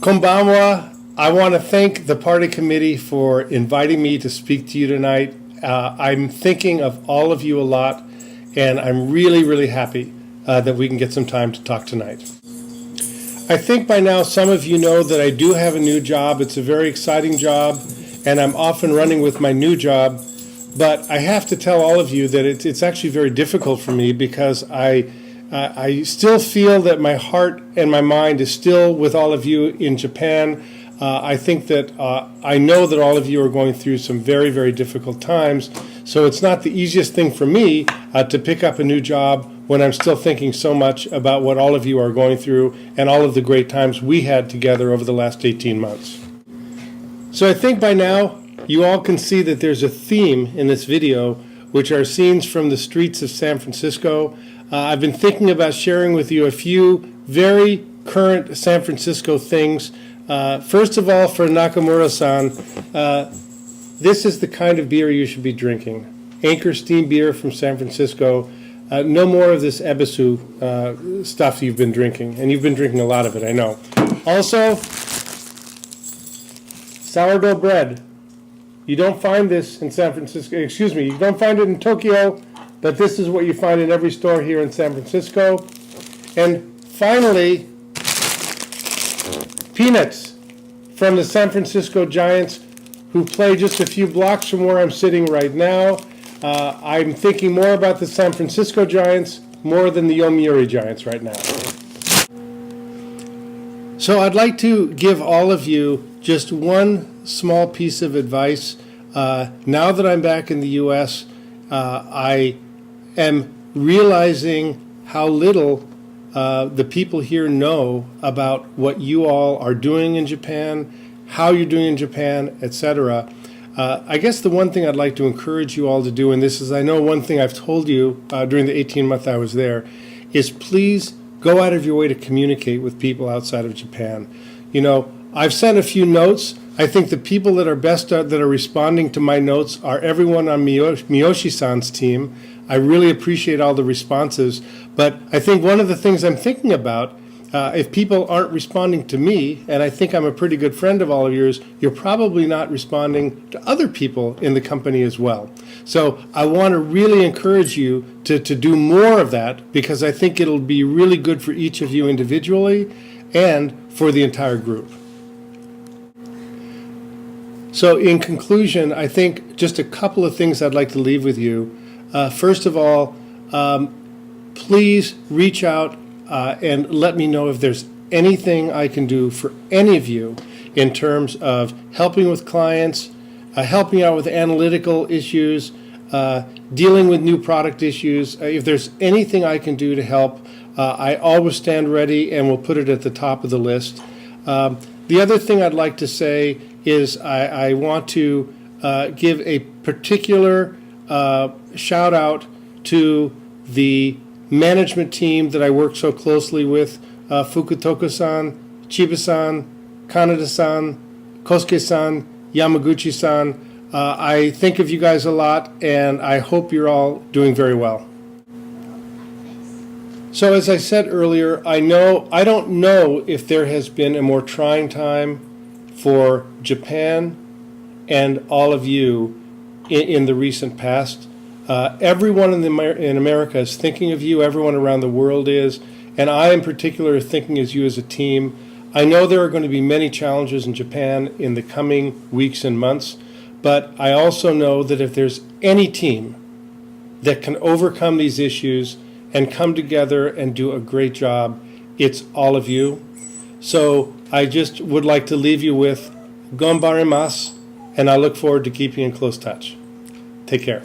Konbanwa, I want to thank the party committee for inviting me to speak to you tonight. I'm thinking of all of you a lot, and I'm really, really happy that we can get some time to talk tonight. I think by now some of you know that I do have a new job. It's a very exciting job, and I'm off and running with my new job. But I have to tell all of you that it's actually very difficult for me because I still feel that my heart and my mind is still with all of you in Japan. I think that I know that all of you are going through some very, very difficult times. So it's not the easiest thing for me to pick up a new job when I'm still thinking so much about what all of you are going through and all of the great times we had together over the last 18 months. So I think by now you all can see that there's a theme in this video, which are scenes from the streets of San Francisco. I've been thinking about sharing with you a few very current San Francisco things. First of all, for Nakamura-san, this is the kind of beer you should be drinking. Anchor Steam beer from San Francisco. No more of this ebisu stuff you've been drinking, and you've been drinking a lot of it, I know. Also, sourdough bread. You don't find this in San Francisco, excuse me, you don't find it in Tokyo, but this is what you find in every store here in San Francisco. And finally, peanuts from the San Francisco Giants, who play just a few blocks from where I'm sitting right now. I'm thinking more about the San Francisco Giants more than the Yomiuri Giants right now. So I'd like to give all of you just one small piece of advice. Now that I'm back in the U.S., I am realizing how little the people here know about what you all are doing in Japan, how you're doing in Japan, etc. I guess the one thing I'd like to encourage you all to do, and this is, I know one thing I've told you during the 18 months I was there, is please go out of your way to communicate with people outside of Japan. You know, I've sent a few notes. I think the people that are best that are responding to my notes are everyone on Miyoshi-san's team. I really appreciate all the responses, but I think one of the things I'm thinking about, if people aren't responding to me, and I think I'm a pretty good friend of all of yours, you're probably not responding to other people in the company as well. So I want to really encourage you to do more of that, because I think it'll be really good for each of you individually and for the entire group. So in conclusion, I think just a couple of things I'd like to leave with you. First of all, please reach out and let me know if there's anything I can do for any of you in terms of helping with clients, helping out with analytical issues, dealing with new product issues. If there's anything I can do to help, I always stand ready and will put it at the top of the list. The other thing I'd like to say is I want to give a particular shout out to the management team that I work so closely with, Fukutoko-san, Chiba-san, Kaneda-san, Kosuke-san, Yamaguchi-san. I think of you guys a lot, and I hope you're all doing very well. So as I said earlier, I don't know if there has been a more trying time for Japan and all of you in the recent past. Everyone in America is thinking of you, everyone around the world is, and I in particular is thinking of you as a team. I know there are going to be many challenges in Japan in the coming weeks and months, but I also know that if there's any team that can overcome these issues and come together and do a great job, it's all of you. So I just would like to leave you with ganbarimasu, and I look forward to keeping in close touch. Take care.